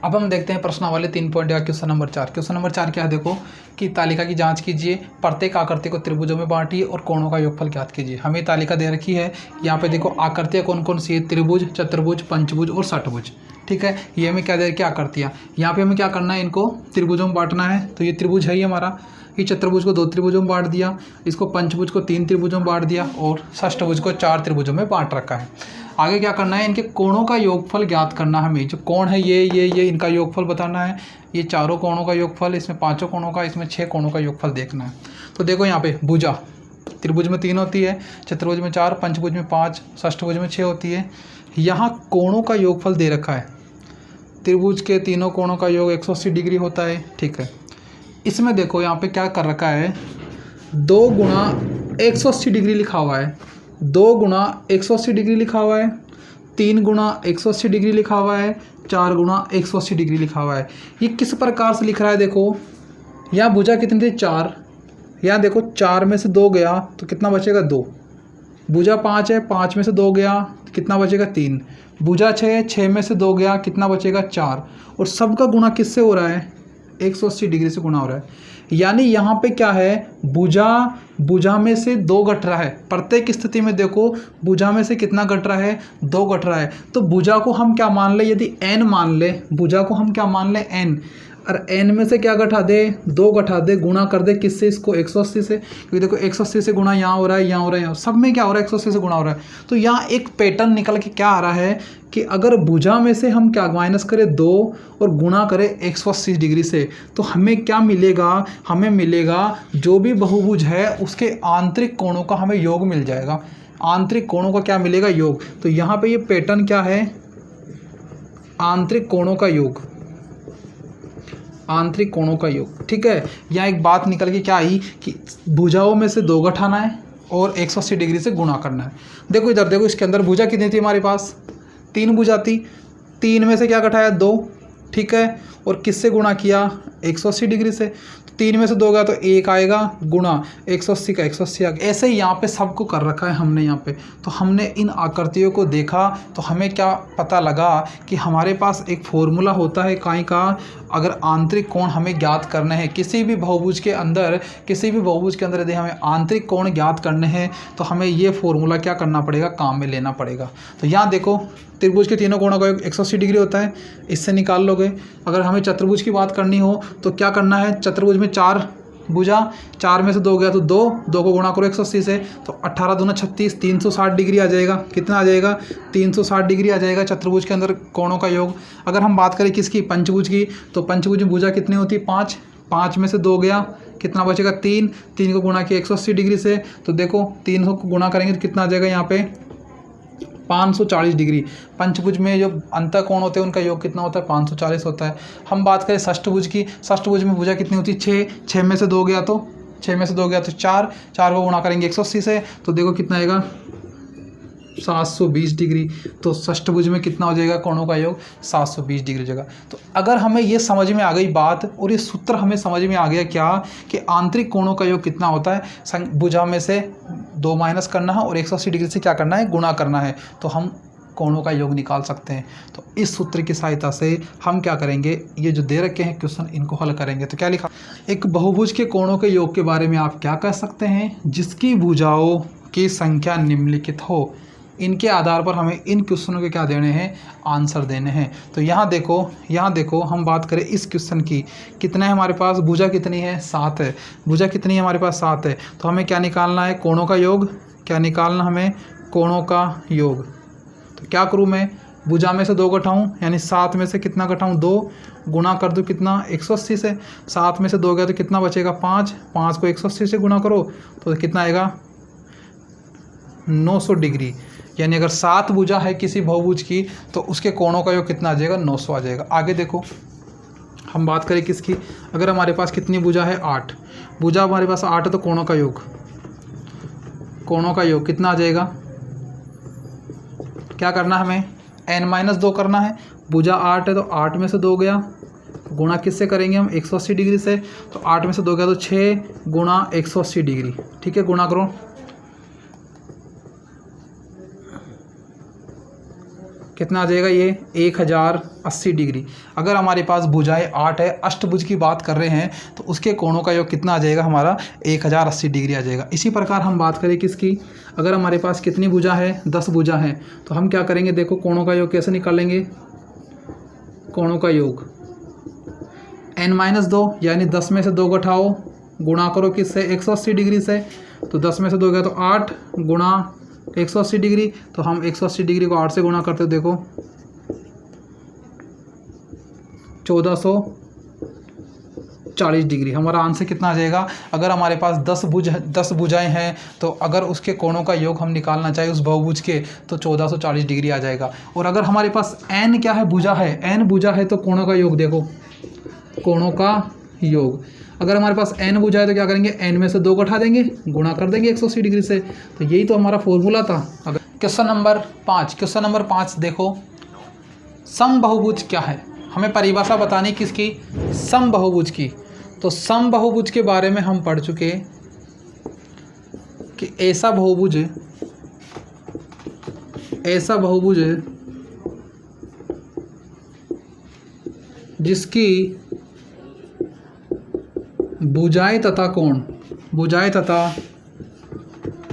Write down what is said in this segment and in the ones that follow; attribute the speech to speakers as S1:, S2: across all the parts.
S1: अब हम देखते हैं प्रश्नावली 3 पॉइंट का क्वेश्चन नंबर 4। क्वेश्चन नंबर 4 क्या है, देखो कि तालिका की जांच कीजिए, प्रत्येक आकृति को त्रिभुजों में बांटिए और कोणों का योगफल ज्ञात कीजिए। हमें तालिका दे रखी है, यहाँ पे देखो आकृतियाँ कौन कौन सी है, त्रिभुज, चतुर्भुज, पंचभुज और षटभुज। ठीक है, ये हमें क्या दे रखी है, आकृतियाँ। यहाँ पे हमें क्या करना है, इनको त्रिभुजों में बांटना है। तो ये त्रिभुज है ही हमारा, ये चतुर्भुज को 2 त्रिभुजों में बांट दिया, इसको पंचभुज को 3 त्रिभुजों में बांट दिया और षष्ठभुज को 4 त्रिभुजों में बांट रखा है। आगे क्या करना है, इनके कोणों का योगफल ज्ञात करना है हमें। जो कोण है ये इनका योगफल बताना है। ये चारों कोणों का योगफल, इसमें 5 कोणों का, इसमें 6 कोणों का योगफल देखना है। तो देखो यहाँ पे भुजा, त्रिभुज में 3 होती है, चतुर्भुज में 4, पंचभुज में 5, षष्ठभुज में 6 होती है। यहाँ कोणों का योगफल दे रखा है। त्रिभुज के तीनों कोणों का योग 180 डिग्री होता है। ठीक है, इसमें देखो यहाँ पे क्या कर रखा है, 2 गुणा 180 डिग्री लिखा हुआ है, 2 गुणा 180 डिग्री लिखा हुआ है, 3 गुणा 180 डिग्री लिखा हुआ है, 4 गुणा 180 डिग्री लिखा हुआ है। ये किस प्रकार से लिख रहा है, देखो यहाँ भुजा कितनी थी, 4, यहाँ देखो 4 में से 2 गया तो कितना बचेगा, 2। भुजा 5 है, 5 में से 2 गया तो कितना बचेगा, 3। भुजा 6 है, 6 में से 2 गया कितना बचेगा, 4। और सबका गुणा किससे हो रहा है, 180 डिग्री से गुणा हो रहा है। यानी यहाँ पे क्या है, भुजा में से 2 घट रहा है। प्रत्येक स्थिति में देखो भुजा में से कितना घट रहा है, 2 घट रहा है। तो भुजा को हम क्या मान ले, यदि n मान ले, भुजा को हम क्या मान ले, n। और n में से क्या घटा दे, 2 घटा दे, गुणा कर दे किससे, इसको 180 से। क्योंकि देखो 180 से गुणा यहाँ हो रहा है, यहाँ हो रहा है, यहाँ सब में क्या हो रहा है, 180 से गुणा हो रहा है। तो यहाँ एक पैटर्न निकल के क्या आ रहा है कि अगर भुजा में से हम क्या माइनस करें 2 और गुणा करें 180 डिग्री से, तो हमें क्या मिलेगा, हमें मिलेगा जो भी बहुभुज है उसके आंतरिक कोणों का हमें योग मिल जाएगा। आंतरिक कोणों का क्या मिलेगा, योग। तो यहाँ पे ये पैटर्न क्या है, आंतरिक कोणों का योग, आंतरिक कोणों का योग। ठीक है, यहाँ एक बात निकल के क्या आई कि भुजाओं में से 2 घटाना है और 180 डिग्री से गुणा करना है। देखो इधर देखो, इसके अंदर भुजा कितनी थी हमारे पास, 3 भुजा थी, 3 में से क्या घटाया, 2। ठीक है, और किससे गुणा किया, 180 डिग्री से। तो 3 में से 2 गया तो 1 आएगा, गुणा 180 का 180 आ गया। ऐसे ही यहाँ पे सबको कर रखा है हमने यहाँ पे। तो हमने इन आकृतियों को देखा तो हमें क्या पता लगा कि हमारे पास एक फॉर्मूला होता है काई का, अगर आंतरिक कोण हमें ज्ञात करने हैं किसी भी बहुभुज के अंदर, यदि हमें आंतरिक कोण ज्ञात करने हैं तो हमें ये फॉर्मूला क्या करना पड़ेगा, काम में लेना पड़ेगा। तो यहाँ देखो त्रिभुज के तीनों कोणों का योग 180 डिग्री होता है, इससे निकाल लोगे। अगर हमें चतुर्भुज की बात करनी हो तो क्या करना है, चतुर्भुज में 4 भुजा, 4 में से 2 गया तो 2 को गुणा करो 180 से, तो 18 दूना 36, 360 डिग्री आ जाएगा। कितना आ जाएगा, 360 डिग्री आ जाएगा चतुर्भुज के अंदर कोणों का योग। अगर हम बात करें किसकी, पंचभुज की, तो पंचभुज में भुजा कितनी होती है, 5, 5 में से 2 गया कितना बचेगा, 3 को गुणा किया 180 डिग्री से। तो देखो 300 को गुणा करेंगे तो कितना आ जाएगा, यहाँ पे 540 डिग्री। पंचभुज में जो अंत कोण होते हैं उनका योग कितना होता है, 540 होता है। हम बात करें षष्ठभुज की, षष्ठभुज में भुजा कितनी होती है, 6 में से 2 गया तो 4 को गुणा करेंगे 180 से, तो देखो कितना आएगा, 720 डिग्री। तो षष्ठभुज में कितना हो जाएगा, कोणों का योग 720 डिग्री हो जाएगा। तो अगर हमें ये समझ में आ गई बात और ये सूत्र हमें समझ में आ गया क्या कि आंतरिक कोणों का योग कितना होता है, भुजा में से 2 माइनस करना है और 180 डिग्री से क्या करना है, गुणा करना है, तो हम कोणों का योग निकाल सकते हैं। तो इस सूत्र की सहायता से हम क्या करेंगे, ये जो दे रखे हैं क्वेश्चन इनको हल करेंगे। तो क्या लिखा, एक बहुभुज के कोणों के योग के बारे में आप क्या कह सकते हैं, जिसकी भुजाओं की संख्या निम्नलिखित हो। इनके आधार पर हमें इन क्वेश्चनों के क्या देने हैं, आंसर देने हैं। तो यहाँ देखो हम बात करें इस क्वेश्चन की, कितना है हमारे पास, भुजा कितनी है, 7 है। भुजा कितनी है हमारे पास, 7 है। तो हमें क्या निकालना है, कोणों का योग। क्या निकालना हमें, कोणों का योग। तो क्या करूँ मैं, भुजा में से 2 घटाऊँ, यानी 7 में से कितना घटाऊँ, 2, गुणा कर दूँ कितना, 180 से। 7 में से 2 गया तो कितना बचेगा, 5 को 180 से गुणा करो तो कितना आएगा, 900 डिग्री। यानी अगर 7 भुजा है किसी बहुभुज की तो उसके कोणों का योग कितना आ जाएगा, 900 आ जाएगा। आगे देखो हम बात करें किसकी, अगर हमारे पास कितनी भुजा है, 8 भुजा हमारे पास 8 है, तो कोणों का योग कितना आ जाएगा, क्या करना है हमें, n-2 करना है। भुजा 8 है तो 8 में से 2 गया, गुणा किससे करेंगे हम, 180 डिग्री से। तो 8 में से 2 गया तो 6 गुणा 180 डिग्री। ठीक है, गुणा करो कितना आ जाएगा ये 1080 डिग्री। अगर हमारे पास भुजाएं 8 है, अष्टभुज की बात कर रहे हैं, तो उसके कोणों का योग कितना आ जाएगा हमारा 1080 डिग्री आ जाएगा। इसी प्रकार हम बात करें किसकी, अगर हमारे पास कितनी भुजा है 10 भुजा है, तो हम क्या करेंगे, देखो कोणों का योग कैसे निकालेंगे, कोणों का योग n-2 यानी 10 में से 2 घटाओ, गुणा करो किससे 180 डिग्री से, तो 10 में से 2 गया तो 8 गुणा 180 डिग्री, तो हम 180 डिग्री को 8 से गुणा करते हो, देखो 1440 डिग्री। हमारा आंसर कितना आ जाएगा, अगर हमारे पास 10 भुजाएं हैं, तो अगर उसके कोणों का योग हम निकालना चाहें उस बहुभुज के, तो 1440 डिग्री आ जाएगा। और अगर हमारे पास n क्या है, भुजा है, n भुजा है, तो कोणों का योग देखो, कोणों का योग अगर हमारे पास n भुजा है तो क्या करेंगे, n में से 2 घटा देंगे, गुणा कर देंगे 180 डिग्री से। तो यही तो हमारा फॉर्मूला था। अगर क्वेश्चन नंबर 5 देखो, समबाहुभुज क्या है, हमें परिभाषा बतानी किसकी, समबाहुभुज की। तो समबाहुभुज के बारे में हम पढ़ चुके कि ऐसा बहुभुज जिसकी भुजाएं तथा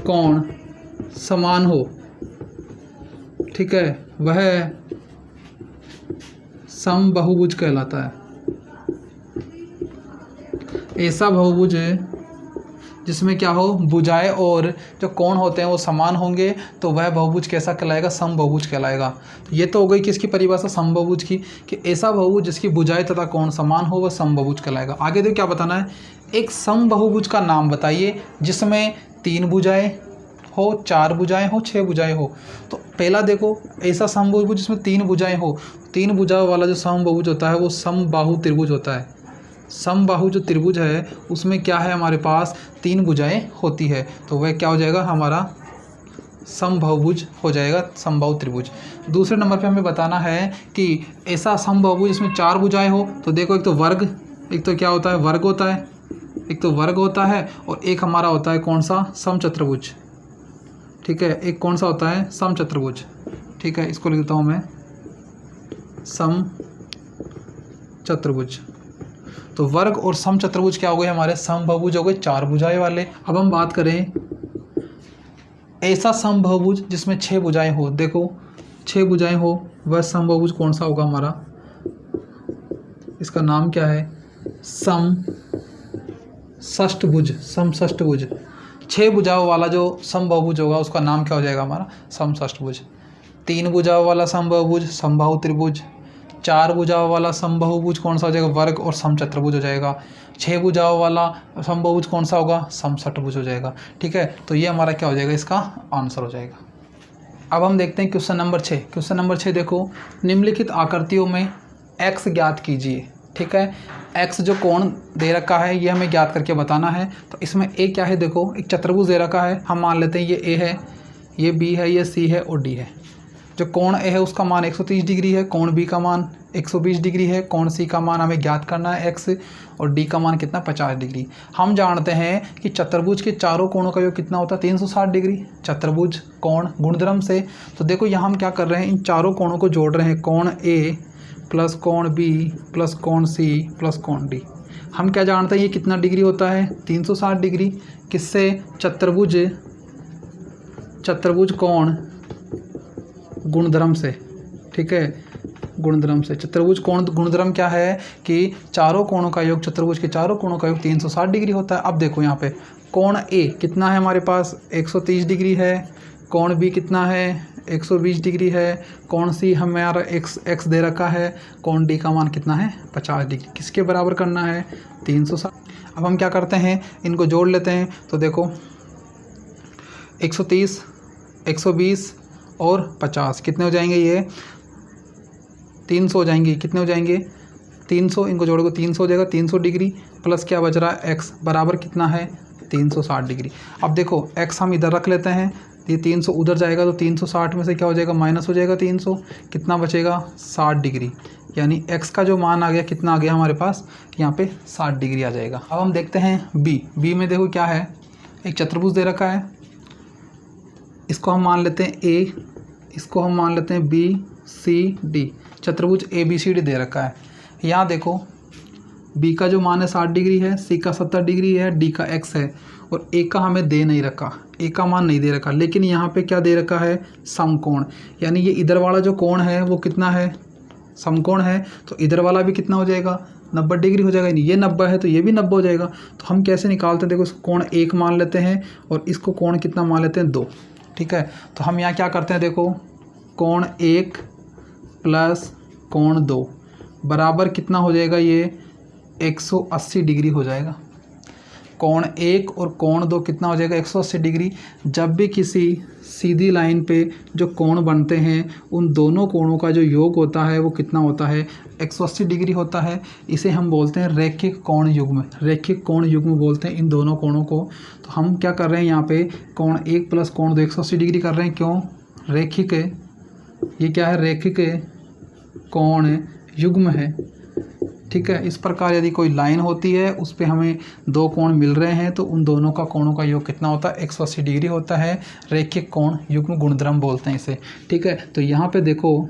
S1: कोण समान हो, ठीक है, वह समबाहुभुज कहलाता है। ऐसा बहुभुज जिसमें क्या हो, भुजाएं और जो कोण होते हैं वो समान होंगे, तो वह बहुभुज कैसा कहलाएगा, समबाहुभुज कहलाएगा। तो ये तो हो गई किसकी परिभाषा, समबाहुभुज की, कि ऐसा बहुभुज जिसकी भुजाएं तथा कोण समान हो वह समबाहुभुज कहलाएगा। आगे देखो क्या बताना है, एक समबाहुभुज का नाम बताइए जिसमें 3 भुजाएं हो, 4 भुजाएं हो, 6 भुजाएं हो। तो पहला देखो, ऐसा समबाहुभुज जिसमें 3 भुजाएं हो, 3 भुजाओं वाला जो समबाहुभुज होता है वो समबाहु त्रिभुज होता है। समबाहु जो त्रिभुज है उसमें क्या है, हमारे पास 3 भुजाएं होती है, तो वह क्या हो जाएगा, हमारा समबाहुभुज हो जाएगा, समबाहु त्रिभुज। दूसरे नंबर पे हमें बताना है कि ऐसा समबाहुभुज जिसमें 4 भुजाएं हो, तो देखो एक तो वर्ग, एक तो क्या होता है, वर्ग होता है, एक तो वर्ग होता है, और एक हमारा होता है कौन सा, समचतुर्भुज, ठीक है, एक कौन सा होता है, समचतुर्भुज, ठीक है, इसको लिख देता हूँ मैं समचतुर्भुज। तो वर्ग और समचतुर्भुज क्या हो गए, हमारे समबाहुभुज हो गए 4 भुजाएं वाले। अब हम बात करें ऐसा समबाहुभुज जिसमें 6 भुजाएं हो, देखो 6 भुजाएं हो, वह समबाहुभुज कौन सा होगा हमारा, इसका नाम क्या है, समषष्ठभुज, समषष्ठभुज। 6 भुजाओं वाला जो समबाहुभुज होगा उसका नाम क्या हो जाएगा हमारा, समषष्ठभुज। 3 भुजाओं वाला समबाहुभुज समबाहु त्रिभुज, 4 भुजाओं वाला समबाहुभुज कौन सा हो जाएगा, वर्ग और समचतुर्भुज हो जाएगा। 6 भुजाओं वाला समबाहुभुज कौन सा होगा, समषष्ठभुज हो जाएगा, ठीक है। तो ये हमारा क्या हो जाएगा, इसका आंसर हो जाएगा। अब हम देखते हैं क्वेश्चन नंबर 6। क्वेश्चन नंबर 6 देखो, निम्नलिखित आकृतियों में x ज्ञात कीजिए, ठीक है। x जो कोण दे रखा है ये हमें ज्ञात करके बताना है। तो इसमें a क्या है, देखो एक चतुर्भुज दे रखा है, हम मान लेते हैं ये a है, ये b है, ये c है और d है। जो कोण a है उसका मान 130 डिग्री है, कोण b का मान 120 डिग्री है, कोण c का मान हमें ज्ञात करना है x, और d का मान कितना 50 डिग्री। हम जानते हैं कि चतुर्भुज के चारों कोणों का योग कितना होता है, 360 डिग्री, चतुर्भुज कोण गुणधर्म से। तो देखो यहाँ हम क्या कर रहे हैं, इन चारों कोणों को जोड़ रहे हैं, कोण a प्लस कोण b प्लस कोण c प्लस कोण d। हम क्या जानते हैं ये कितना डिग्री होता है, 360 डिग्री। किससे, चतुर्भुज कोण गुणधर्म से, ठीक है, गुणधर्म से। चतुर्भुज कोण गुणधर्म क्या है कि चारों कोणों का योग, चतुर्भुज के चारों कोणों का योग 360 डिग्री होता है। अब देखो यहाँ पे कोण a कितना है हमारे पास, 130 डिग्री है, कोण b कितना है, 120 डिग्री है, कोण c हमारा x दे रखा है, कोण d का मान कितना है 50 डिग्री। किसके बराबर करना है, 360। अब हम क्या करते हैं, इनको जोड़ लेते हैं। तो देखो 130, 120 और 50 कितने हो जाएंगे, ये 300 हो जाएंगे। कितने हो जाएंगे, 300, इनको जोड़ोगे 300 हो जाएगा। 300 डिग्री प्लस क्या बच रहा है, x बराबर कितना है 360 डिग्री। अब देखो x हम इधर रख लेते हैं, ये 300 उधर जाएगा, तो 360 में से क्या हो जाएगा, माइनस हो जाएगा 300, कितना बचेगा 60 डिग्री। यानी x का जो मान आ गया, कितना आ गया हमारे पास, यहाँ पे 60 डिग्री आ जाएगा। अब हम देखते हैं b में देखो क्या है, एक चतुर्भुज दे रखा है, इसको हम मान लेते हैं a, इसको हम मान लेते हैं b, सी डी, चतुर्भुज ए बी सी डी दे रखा है। यहाँ देखो बी का जो मान है 60 डिग्री है, सी का 70 डिग्री है, डी का x है और ए का हमें दे नहीं रखा, ए का मान नहीं दे रखा, लेकिन यहाँ पे क्या दे रखा है, समकोण। यानी ये इधर वाला जो कोण है वो कितना है, समकोण है, तो इधर वाला भी कितना हो जाएगा, 90 डिग्री हो जाएगा। यानी ये 90 है तो ये भी 90 हो जाएगा। तो हम कैसे निकालते हैं, देखो इसको कोण 1 मान लेते हैं और इसको कोण कितना मान लेते हैं, 2। ठीक है, तो हम यहाँ क्या करते हैं, देखो कोण 1 प्लस कोण 2 बराबर कितना हो जाएगा, ये 180 डिग्री हो जाएगा। कोण 1 और कोण 2 कितना हो जाएगा, 180 डिग्री। जब भी किसी सीधी लाइन पे जो कोण बनते हैं उन दोनों कोणों का जो योग होता है वो कितना होता है, 180 डिग्री होता है। इसे हम बोलते हैं रैखिक कोण युग्म, रैखिक कोण युग्म बोलते हैं इन दोनों कोणों को। तो हम क्या कर रहे हैं यहाँ पे, कोण 1 प्लस कोण 2 180 डिग्री कर रहे हैं, क्यों, रैखिक है, ये क्या है, रैखिक कोण युग्म है। ठीक है, इस प्रकार यदि कोई लाइन होती है उस पे हमें दो कोण मिल रहे हैं तो उन दोनों का कोणों का योग कितना होता है, 180 डिग्री होता है। रैखिक कोण युग्म गुणधर्म बोलते हैं इसे। ठीक है, तो यहाँ पे देखो,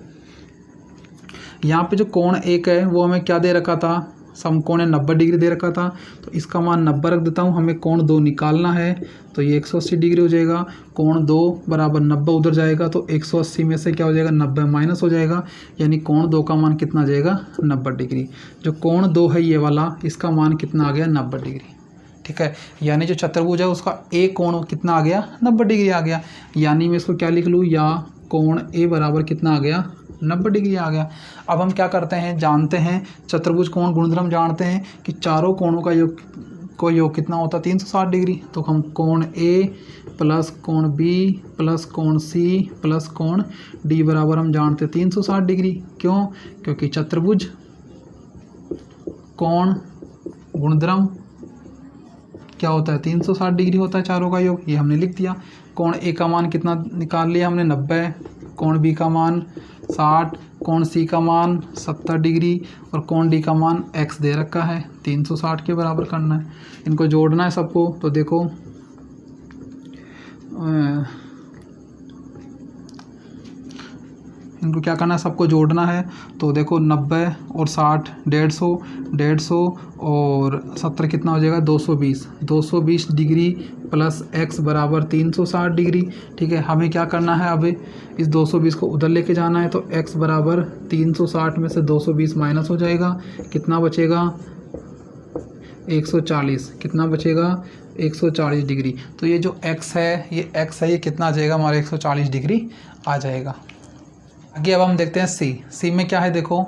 S1: यहाँ पे जो कोण 1 है वो हमें क्या दे रखा था, समकोण 90 डिग्री दे रखा था, तो इसका मान 90 रख देता हूँ। हमें कोण 2 निकालना है तो ये 180 डिग्री हो जाएगा। कोण 2 बराबर 90 उधर जाएगा तो 180 में से क्या हो जाएगा, 90 माइनस हो जाएगा, यानी कोण 2 का मान कितना आ जाएगा, 90 डिग्री। जो कोण 2 है ये वाला, इसका मान कितना आ गया, 90 डिग्री। ठीक है, यानी जो चतुर्भुज है उसका ए कोण कितना आ गया, 90 डिग्री आ गया। यानी मैं इसको क्या लिख लूँ, या कोण ए बराबर कितना आ गया, 90 डिग्री आ गया। अब हम क्या करते हैं, जानते हैं चतुर्भुज कोण गुणधर्म जानते हैं कि चारों कोणों का योग कितना होता है, 360 डिग्री। तो हम कोण ए प्लस कोण बी प्लस कोण सी प्लस कोण डी बराबर हम जानते हैं 360 डिग्री। क्यों, क्योंकि चतुर्भुज कोण गुणधर्म क्या होता है, 360 डिग्री होता है चारों का योग। ये हमने लिख दिया। कोण ए का मान कितना निकाल लिया हमने, 90, कोण बी का मान 60, कोण सी का मान 70 डिग्री और कोण डी का मान x दे रखा है, 360 के बराबर करना है। इनको जोड़ना है सबको। तो देखो इनको क्या करना है, सबको जोड़ना है। तो देखो 90 और 60 150 और 70 कितना हो जाएगा, 220 डिग्री प्लस x बराबर 360 डिग्री। ठीक है, हमें क्या करना है, अब इस 220 को उधर लेके जाना है। तो x बराबर 360 में से 220 माइनस हो जाएगा, कितना बचेगा, 140। कितना बचेगा, 140 डिग्री। तो ये जो x है, ये कितना आ जाएगा हमारे 140 डिग्री आ जाएगा। आगे अब हम देखते हैं सी में क्या है। देखो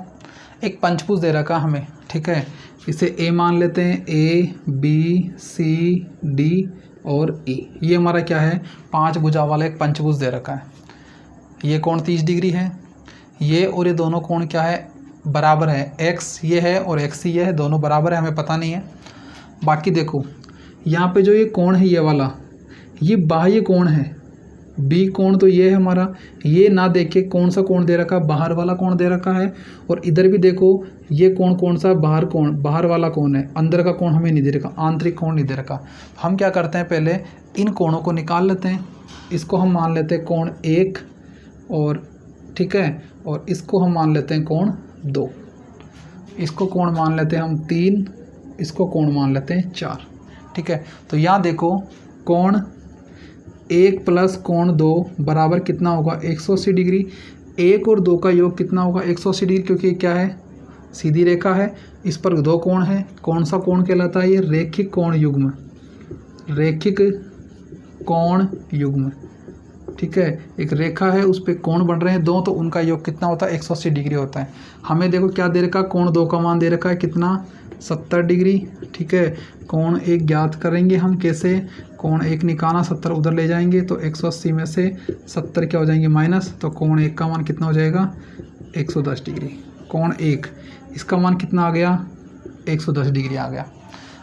S1: एक पंचभुज दे रखा हमें, ठीक है, इसे ए मान लेते हैं, ए बी सी डी और ई। ये हमारा क्या है, 5 भुजा वाला एक पंचभुज दे रखा है। ये कोण 30 डिग्री है, ये और ये दोनों कोण क्या है, बराबर है। एक्स ये है और एक्स ये है, दोनों बराबर है, हमें पता नहीं है। बाकी देखो यहाँ पे जो ये कोण है, ये वाला, ये बाह्य कोण है, बी कोण तो ये है हमारा। ये ना देखे कौन सा कोण दे रखा है, बाहर वाला कोण दे रखा है। और इधर भी देखो ये कोण कौन सा, बाहर वाला कोण है, अंदर का कोण हमें नहीं दे रखा, आंतरिक कोण नहीं दे रखा। हम क्या करते हैं, पहले इन कोणों को निकाल लेते हैं। इसको हम मान लेते हैं कोण 1 और ठीक है, और इसको हम मान लेते हैं कोण 2, इसको कोण मान लेते हैं हम 3, इसको कोण मान लेते हैं 4। ठीक है, तो यहाँ देखो कोण 1 प्लस कोण 2 बराबर कितना होगा, 180 डिग्री। 1 और 2 का योग कितना होगा, 180 डिग्री, क्योंकि क्या है, सीधी रेखा है, इस पर 2 कोण है। कौन सा कोण कहलाता है, ये रैखिक कोण युग्म, रैखिक कोण युग्म। ठीक है, एक रेखा है, उस पर कोण बन रहे हैं 2, तो उनका योग कितना होता है, 180 डिग्री होता है। हमें देखो क्या दे रखा, कोण 2 का मान दे रखा है कितना, 70 डिग्री। ठीक है, कोण 1 ज्ञात करेंगे हम कैसे, कोण 1 निकालना, 70 उधर ले जाएंगे तो 180 में से 70 क्या हो जाएंगे माइनस, तो कोण 1 का मान कितना हो जाएगा, 110 डिग्री। कोण 1 इसका मान कितना आ गया, 110 डिग्री आ गया।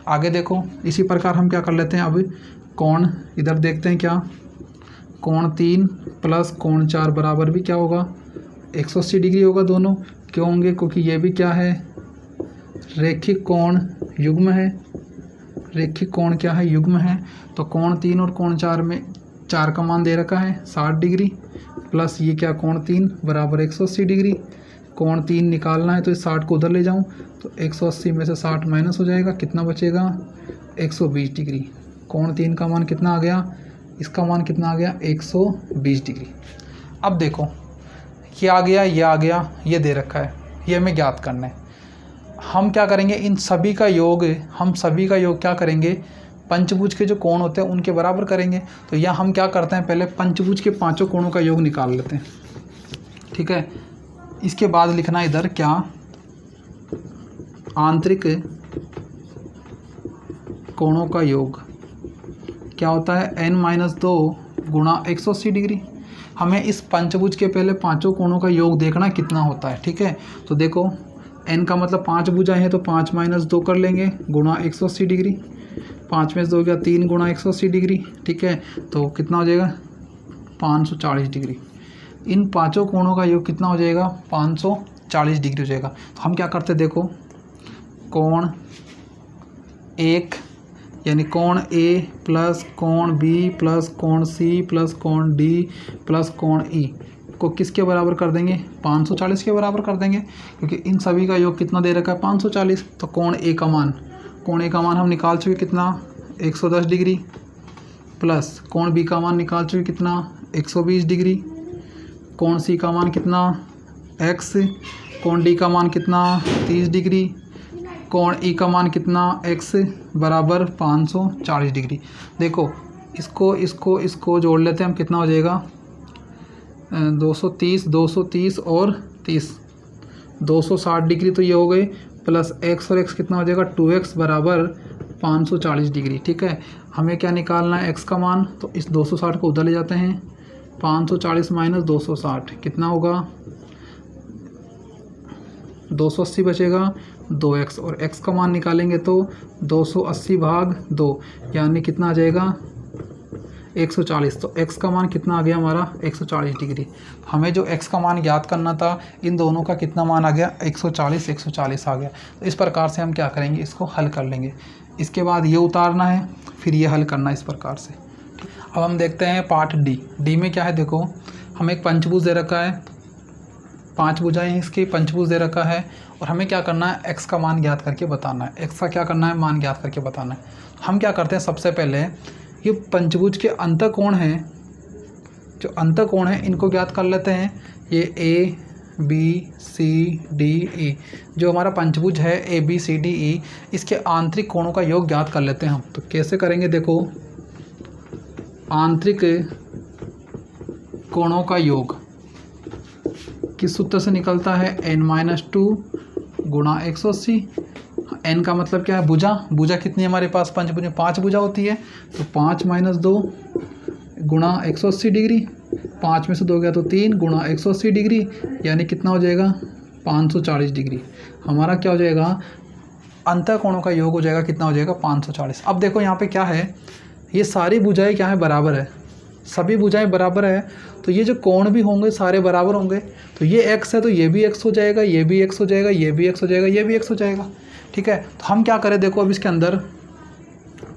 S1: आगे देखो इसी प्रकार हम क्या कर लेते हैं, अब कोण इधर देखते हैं, क्या कोण 3 प्लस कोण 4 बराबर भी क्या होगा, 180 डिग्री होगा दोनों। क्यों होंगे, क्योंकि ये भी क्या है, रैखिक कोण युग्म है। रैखिक कोण क्या है, युग्म है। तो कोण 3 और कोण 4 में 4 का मान दे रखा है 60 डिग्री प्लस ये क्या कोण 3 बराबर 180 डिग्री। कोण 3 निकालना है तो इस 60 को उधर ले जाऊं तो 180 में से 60 माइनस हो जाएगा, कितना बचेगा 120 डिग्री। कोण 3 का मान कितना आ गया, इसका मान कितना आ गया 120 डिग्री। अब देखो ये आ गया, ये आ गया, ये दे रखा है, ये हमें ज्ञात करना है। हम क्या करेंगे, इन सभी का योग, हम सभी का योग क्या करेंगे, पंचभुज के जो कोण होते हैं उनके बराबर करेंगे। तो यह हम क्या करते हैं, पहले पंचभुज के पांचों कोणों का योग निकाल लेते हैं, ठीक है। इसके बाद लिखना इधर क्या, आंतरिक कोणों का योग क्या होता है, n-2 गुणा 180 डिग्री। हमें इस पंचभुज के पहले पांचों कोणों का योग देखना कितना होता है, ठीक है। तो देखो n का मतलब 5 भुजाएं हैं तो 5 - 2 कर लेंगे गुणा 180 डिग्री। 5 में से 2 गया 3 गुणा 180 डिग्री, ठीक है। तो कितना हो जाएगा 540 डिग्री। इन पांचों कोणों का योग कितना हो जाएगा 540 डिग्री हो जाएगा। तो हम क्या करते हैं, देखो कोण 1 यानी कोण A प्लस कोण B प्लस कोण C प्लस कोण D प्लस कोण E को किसके बराबर कर देंगे, 540 के बराबर कर देंगे, क्योंकि इन सभी का योग कितना दे रखा है 540। तो कोण A का मान हम निकाल चुके कितना 110 डिग्री, प्लस कोण B का मान निकाल चुके कितना 120 डिग्री, कोण C का मान कितना x, कोण D का मान कितना 30 डिग्री, कोण E का मान कितना x बराबर 540 डिग्री। देखो इसको जोड़ लेते हैं हम, कितना हो जाएगा 230 और 30 260 डिग्री तो ये हो गए, प्लस x और x कितना हो जाएगा 2x बराबर 540 डिग्री, ठीक है। हमें क्या निकालना है x का मान, तो इस 260 को उधर ले जाते हैं, 540 माइनस 260 कितना होगा 280 बचेगा 2x, और x का मान निकालेंगे तो 280 भाग 2 यानी कितना आ जाएगा 140। तो x का मान कितना आ गया हमारा 140 डिग्री। हमें जो x का मान ज्ञात करना था, इन दोनों का कितना मान आ गया 140 आ गया। तो इस प्रकार से हम क्या करेंगे, इसको हल कर लेंगे। इसके बाद ये उतारना है, फिर ये हल करना है इस प्रकार से। अब हम देखते हैं पार्ट डी में क्या है। देखो हमें एक पंचभुज दे रखा है, 5 भुजाएं इसकी, पंचभुज दे रखा है, और हमें क्या करना है x का मान ज्ञात करके बताना है। x का क्या करना है, मान ज्ञात करके बताना है। हम क्या करते हैं, सबसे पहले ये पंचभुज के अंतःकोण हैं, जो अंतःकोण हैं इनको ज्ञात कर लेते हैं। ये A B C D E जो हमारा पंचभुज है A B C D E, इसके आंतरिक कोणों का योग ज्ञात कर लेते हैं हम। तो कैसे करेंगे, देखो आंतरिक कोणों का योग किस सूत्र से निकलता है, n-2 गुणा 180। n का मतलब क्या है, भुजा कितनी है हमारे पास, पंचभुज में 5 भुजा होती है, तो 5 - 2 गुणा 180 डिग्री। 5 में से 2 गया तो 3 गुणा 180 डिग्री यानी कितना हो जाएगा 540 डिग्री। हमारा क्या हो जाएगा, अंतःकोणों का योग हो जाएगा, कितना हो जाएगा 540। अब देखो यहाँ पे क्या है, ये सारी भुजाएं क्या है, बराबर है, सभी भुजाएं बराबर है, तो ये जो कोण भी होंगे सारे बराबर होंगे। तो ये x है तो ये भी x हो जाएगा, ये भी x हो जाएगा, ये भी x हो जाएगा, ये भी x हो जाएगा, ठीक है। तो हम क्या करें, देखो अब इसके अंदर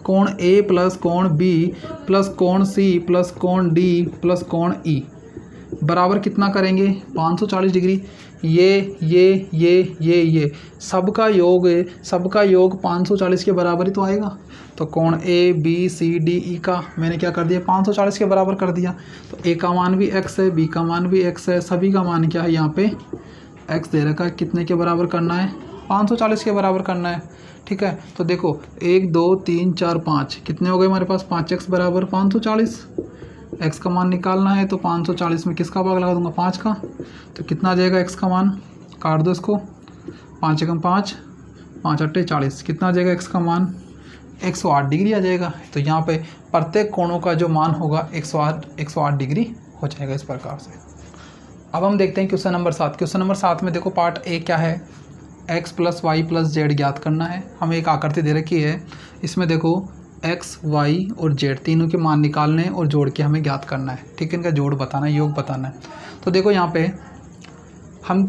S1: कोण A प्लस कोण B प्लस कोण C प्लस कोण D प्लस कोण E बराबर कितना करेंगे 540 डिग्री। ये सबका योग 540 के बराबर ही तो आएगा। तो कोण A B C D E का मैंने क्या कर दिया 540 के बराबर कर दिया। तो A का मान भी x है, B का मान भी x है, सभी का मान क्या है यहाँ पे x दे रखा है। कितने के बराबर करना है 540 के बराबर करना है, ठीक है। तो देखो 1 2 3 4 5 कितने हो गए हमारे पास, 5x बराबर 540। x का मान निकालना है तो 540 में किसका भाग लगा दूंगा 5 का, तो कितना आ जाएगा x का मान, काट दो इसको, 5 एकम 5 5 अट्ठे 40, कितना आ जाएगा x का मान 108 डिग्री आ जाएगा। तो यहाँ पे प्रत्येक कोणों का जो मान होगा 108 डिग्री हो जाएगा इस प्रकार से। अब हम देखते हैं क्वेश्चन नंबर 7। क्वेश्चन नंबर 7 में देखो पार्ट ए क्या है, x plus Y plus Z ज्ञात करना है। हमें एक आकृति दे रखी है, इसमें देखो x y और z तीनों के मान निकालने हैं और जोड़ के हमें ज्ञात करना है, ठीक है। इनका जोड़ बताना है, योग बताना है। तो देखो यहाँ पे हम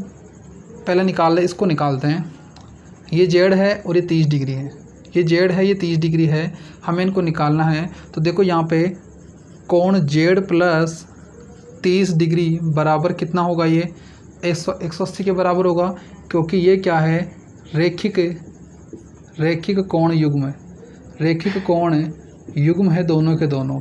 S1: पहले निकाल लें, इसको निकालते हैं। ये z है और ये 30 डिग्री है, ये z है ये 30 डिग्री है, हमें इनको निकालना है। तो देखो यहाँ पे कोण z प्लस 30 डिग्री बराबर कितना होगा, ये 180 के बराबर होगा, क्योंकि ये क्या है, रैखिक कोण युग्म है, रैखिक कोण युग्म है दोनों के दोनों।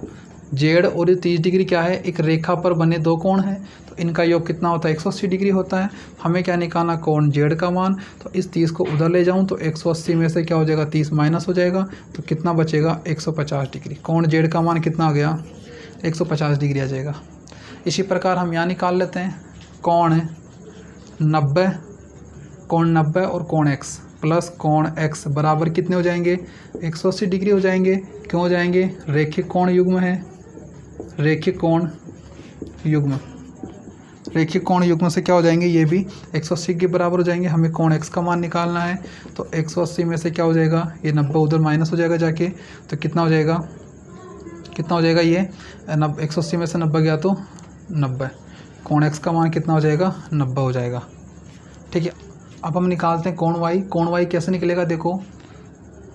S1: जेड और ये 30 डिग्री क्या है, एक रेखा पर बने दो कोण हैं, तो इनका योग कितना होता है, 180 डिग्री होता है। हमें क्या निकालना, कोण जेड का मान। तो इस 30 को उधर ले जाऊं तो 180 में से क्या हो जाएगा, 30 माइनस हो जाएगा, तो कितना बचेगा, 150 डिग्री। कोण जेड का मान कितना आ गया, 150 डिग्री आ जाएगा। इसी प्रकार हम यहाँ निकाल लेते हैं, कोण 90, कोण 90 और कोण एक्स प्लस कोण एक्स बराबर कितने हो जाएंगे, 180 डिग्री हो जाएंगे। क्यों हो जाएंगे, रैखिक कोण युग्म है, रैखिक कोण युग्म, रैखिक कोण युग्म से क्या हो जाएंगे, ये भी 180 के बराबर हो जाएंगे। हमें कोण एक्स का मान निकालना है, तो 180 में से क्या हो जाएगा, ये 90 उधर माइनस हो जाएगा जाके, तो कितना हो जाएगा, कितना हो जाएगा, ये 180 में से 90 गया तो 90, कोण एक्स का मान कितना हो जाएगा, 90 हो जाएगा। ठीक है, अब हम निकालते हैं कोण वाई। कोण वाई कैसे निकलेगा, देखो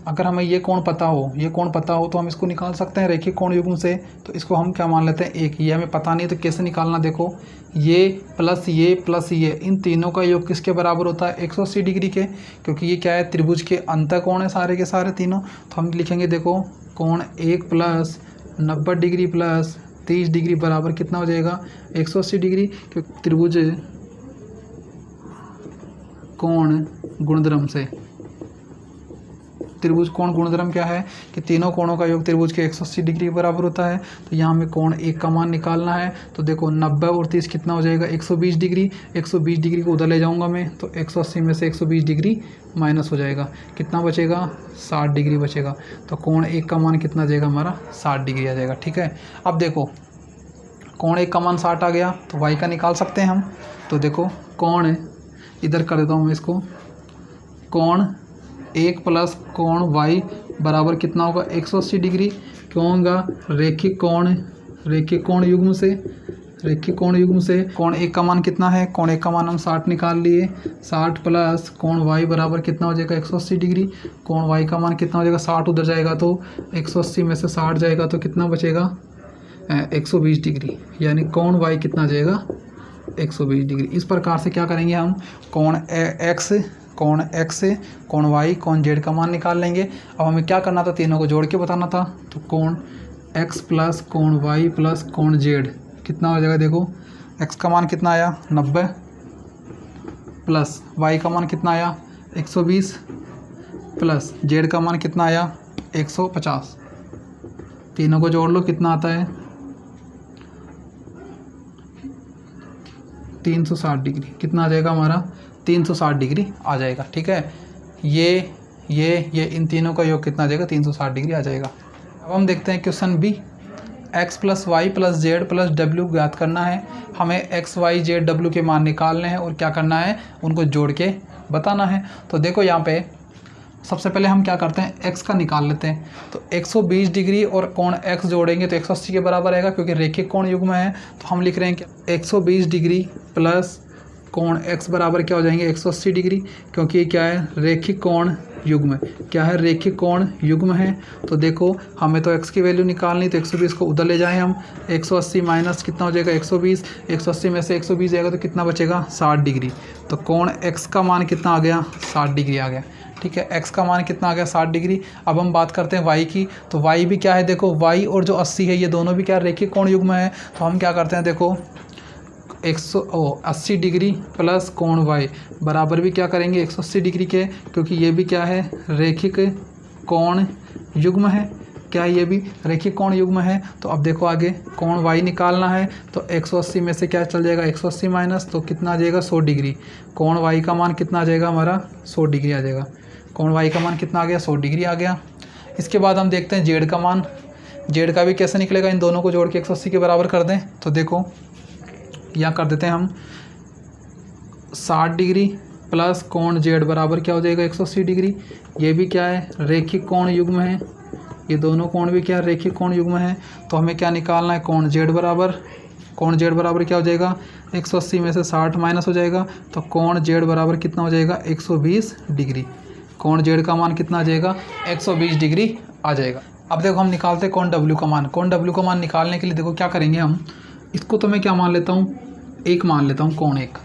S1: अगर हमें ये कोण पता हो, ये कोण पता हो तो हम इसको निकाल सकते हैं रैखिक कोण युग्म से। तो इसको हम क्या मान लेते हैं, एक। ये हमें पता नहीं तो कैसे निकालना, देखो ये प्लस ये, इन तीनों का योग किसके बराबर होता है, 180 डिग्री के, क्योंकि ये क्या है, त्रिभुज के अंतःकोण है सारे के सारे तीनों। तो हम लिखेंगे, देखो कोण 1 प्लस 90 डिग्री प्लस 30 डिग्री बराबर कितना हो जाएगा, 180 डिग्री, क्योंकि त्रिभुज कोण गुणधर्म से, त्रिभुज कोण गुणधर्म क्या है कि तीनों कोणों का योग त्रिभुज के 180 डिग्री के बराबर होता है। तो यहाँ हमें कोण 1 का मान निकालना है। तो देखो 90 और 30 कितना हो जाएगा, 120 डिग्री। 120 डिग्री को उधर ले जाऊँगा मैं, तो 180 में से 120 डिग्री माइनस हो जाएगा, कितना बचेगा, 60 डिग्री बचेगा। तो कोण 1 का मान कितना आ जाएगा हमारा, 60 डिग्री आ जाएगा। ठीक है, अब देखो कोण 1 का मान 60 आ गया, तो वाई का निकाल सकते हैं हम। तो देखो कोण, इधर कर देता हूँ मैं इसको, कोण 1 प्लस कोण वाई बराबर कितना होगा, 180 डिग्री। क्यों होगा, रैखिक कोण युग्म से, रैखिक कोण युग्म से कोण 1 का मान कितना है, कोण 1 का मान हम 60 निकाल लिए। 60 प्लस कोण वाई बराबर कितना हो जाएगा, 180 डिग्री। कोण वाई का मान कितना हो जाएगा, 60 उधर जाएगा तो 180 में से 60 जाएगा तो कितना बचेगा, 120 डिग्री। यानी कोण वाई कितना आ जाएगा, 120 डिग्री। इस प्रकार से क्या करेंगे हम, कोण एक्स, कोण वाई, कोण जेड का मान निकाल लेंगे। अब हमें क्या करना था, तीनों को जोड़ के बताना था। तो कोण एक्स प्लस कोण वाई प्लस कोण जेड कितना हो जाएगा, देखो एक्स का मान कितना आया, 90 प्लस वाई का मान कितना आया, 120 प्लस जेड का मान कितना आया, 150। तीनों को जोड़ लो, कितना आता है, 360 डिग्री। कितना आ जाएगा हमारा, 360 डिग्री आ जाएगा। ठीक है, ये इन तीनों का योग कितना आ जाएगा, 360 डिग्री आ जाएगा। अब हम देखते हैं question B. X plus Y plus Z plus W ज्ञात करना है। हमें एक्स वाई जेड डब्ल्यू के मान निकालने हैं और क्या करना है, उनको जोड़ के बताना है। तो देखो यहाँ पे सबसे पहले हम क्या करते हैं, एक्स का निकाल लेते हैं। तो 120 डिग्री और कोण एक्स जोड़ेंगे तो 180 के बराबर आएगा, क्योंकि रैखिक कोण युग्म है। तो हम लिख रहे हैं कि 120 डिग्री प्लस कोण एक्स बराबर क्या हो जाएंगे, 180 डिग्री, क्योंकि ये क्या है, रैखिक कोण युग्म है। क्या है, रैखिक कोण युग्म है। तो देखो हमें तो एक्स की वैल्यू निकालनी, तो 120 को उधर ले जाएं हम, 180 माइनस कितना हो जाएगा, 120। 180 में से 120 जाएगा तो कितना बचेगा, 60 डिग्री। तो कोण एक्स का मान कितना आ गया, 60 डिग्री आ गया। ठीक है, एक्स का मान कितना आ गया, 60 डिग्री। अब हम बात करते हैं वाई की। तो वाई भी क्या है, देखो वाई और जो 80 है, ये दोनों भी क्या रैखिक कोण युग्म है। तो हम क्या करते हैं, देखो 180 डिग्री प्लस कोण वाई बराबर भी क्या करेंगे, 180 डिग्री के, क्योंकि ये भी क्या है, रैखिक कोण युग्म है। क्या ये भी रैखिक कोण युग्म है। तो अब देखो आगे कोण वाई निकालना है। तो 180 में से क्या चल जाएगा, 180 माइनस, तो कितना आ जाएगा, 100 डिग्री। कोण वाई का मान कितना आ जाएगा हमारा, 100 डिग्री आ जाएगा। कोण वाई का मान कितना आ गया, 100 डिग्री आ गया। इसके बाद हम देखते हैं जेड का मान। जेड का भी कैसे निकलेगा, इन दोनों को जोड़ के 180 के बराबर कर दें। तो देखो यहाँ कर देते हैं हम 60 डिग्री प्लस कोण जेड बराबर क्या हो जाएगा, 180 डिग्री। ये भी क्या है, रैखिक कोण युग्म है। ये दोनों कोण भी क्या, रैखिक कोण युग्म है। तो हमें क्या निकालना है, कोण जेड बराबर क्या हो जाएगा, 180 में से 60 माइनस हो जाएगा। तो कोण जेड बराबर कितना हो जाएगा, 120 डिग्री। कोण जेड का मान कितना आ जाएगा, 120 डिग्री आ जाएगा। अब देखो हम निकालते हैं कोण डब्ल्यू का मान। कोण डब्ल्यू का मान निकालने के लिए देखो क्या करेंगे हम, इसको तो मैं क्या मान लेता हूँ, एक मान लेता हूँ, कोण एक।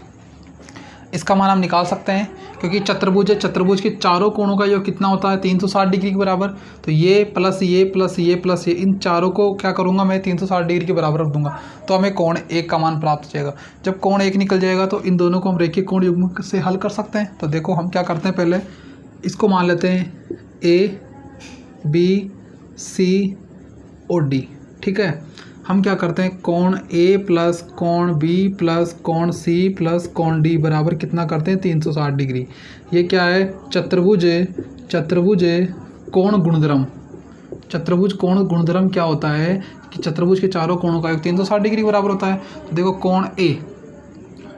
S1: इसका मान हम निकाल सकते हैं क्योंकि चतुर्भुज है, चतुर्भुज के चारों कोणों का योग कितना होता है 360 डिग्री के बराबर। तो ये प्लस ये प्लस ये प्लस ये, इन चारों को क्या करूँगा मैं 360 डिग्री के बराबर रख दूंगा, तो हमें कोण एक का मान प्राप्त हो जाएगा। जब कोण एक निकल जाएगा तो इन दोनों को हम रेखीय कोण युग्म से हल कर सकते हैं। तो देखो हम क्या करते हैं, पहले इसको मान लेते हैं ए बी सी और डी। ठीक है, हम क्या करते हैं, कोण ए प्लस कोण बी प्लस कोण सी प्लस कोण डी बराबर कितना करते हैं 360 डिग्री। ये क्या है, चतुर्भुज है, चतुर्भुज है कोण गुणधर्म। चतुर्भुज कोण गुणधर्म क्या होता है कि चतुर्भुज के चारों कोणों का योग 360 डिग्री बराबर होता है। तो देखो कोण ए,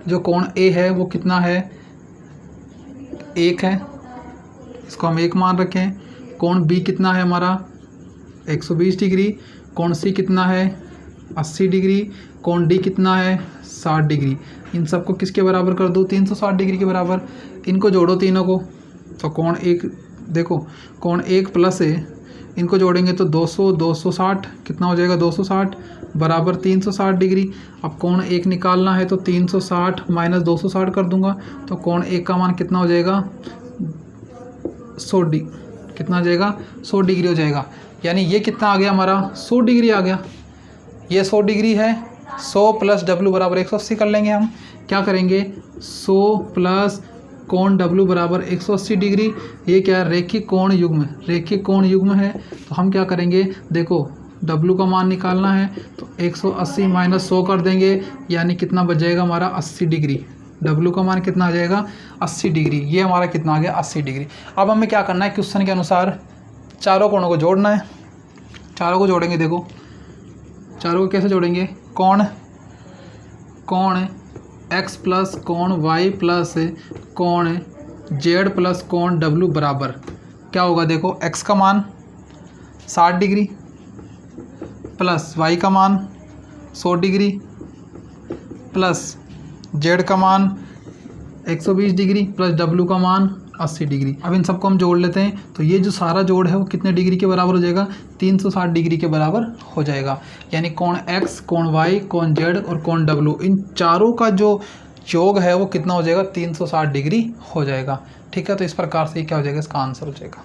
S1: जो कोण ए है वो कितना है, एक है, इसको हम एक मान रखें। कोण बी कितना है हमारा 120 डिग्री, कोण सी कितना है 80 डिग्री, कोण डी कितना है 60 डिग्री। इन सबको किसके बराबर कर दो, 360 डिग्री के बराबर। इनको जोड़ो तीनों को, तो कोण एक, देखो कोण एक प्लस है, इनको जोड़ेंगे तो 200 260 कितना हो जाएगा 260 बराबर 360 डिग्री। अब कोण एक निकालना है तो 360 माइनस 260 कर दूंगा, तो कोण एक का मान कितना हो जाएगा 100 कितना आ जाएगा 100 डिग्री हो जाएगा। यानी ये कितना आ गया हमारा 100 डिग्री आ गया। ये 100 डिग्री है, 100 प्लस डब्लू बराबर 180 कर लेंगे। हम क्या करेंगे 100 प्लस कोण डब्लू बराबर 180 डिग्री। ये क्या है, रेखीय कोण युग्म, रेखीय कोण युग्म है। तो हम क्या करेंगे, देखो डब्लू का मान निकालना है तो 180 माइनस 100 कर देंगे, यानी कितना बच जाएगा हमारा 80 डिग्री। डब्लू का मान कितना आ जाएगा 80 डिग्री। ये हमारा कितना आ गया 80 डिग्री। अब हमें क्या करना है, क्वेश्चन के अनुसार चारों कोणों को जोड़ना है। चारों को जोड़ेंगे, देखो चारों को कैसे जोड़ेंगे, कोण x प्लस कोण y प्लस कोण z प्लस कोण w बराबर क्या होगा, देखो x का मान 60 डिग्री प्लस y का मान 100 डिग्री प्लस z का मान 120 डिग्री प्लस w का मान 80 डिग्री। अब इन सबको हम जोड़ लेते हैं, तो ये जो सारा जोड़ है वो कितने डिग्री के बराबर हो जाएगा 360 डिग्री के बराबर हो जाएगा। यानी कोण x, कोण y, कोण z और कोण w, इन चारों का जो योग है वो कितना हो जाएगा 360 डिग्री हो जाएगा। ठीक है, तो इस प्रकार से क्या हो जाएगा, इसका आंसर हो जाएगा।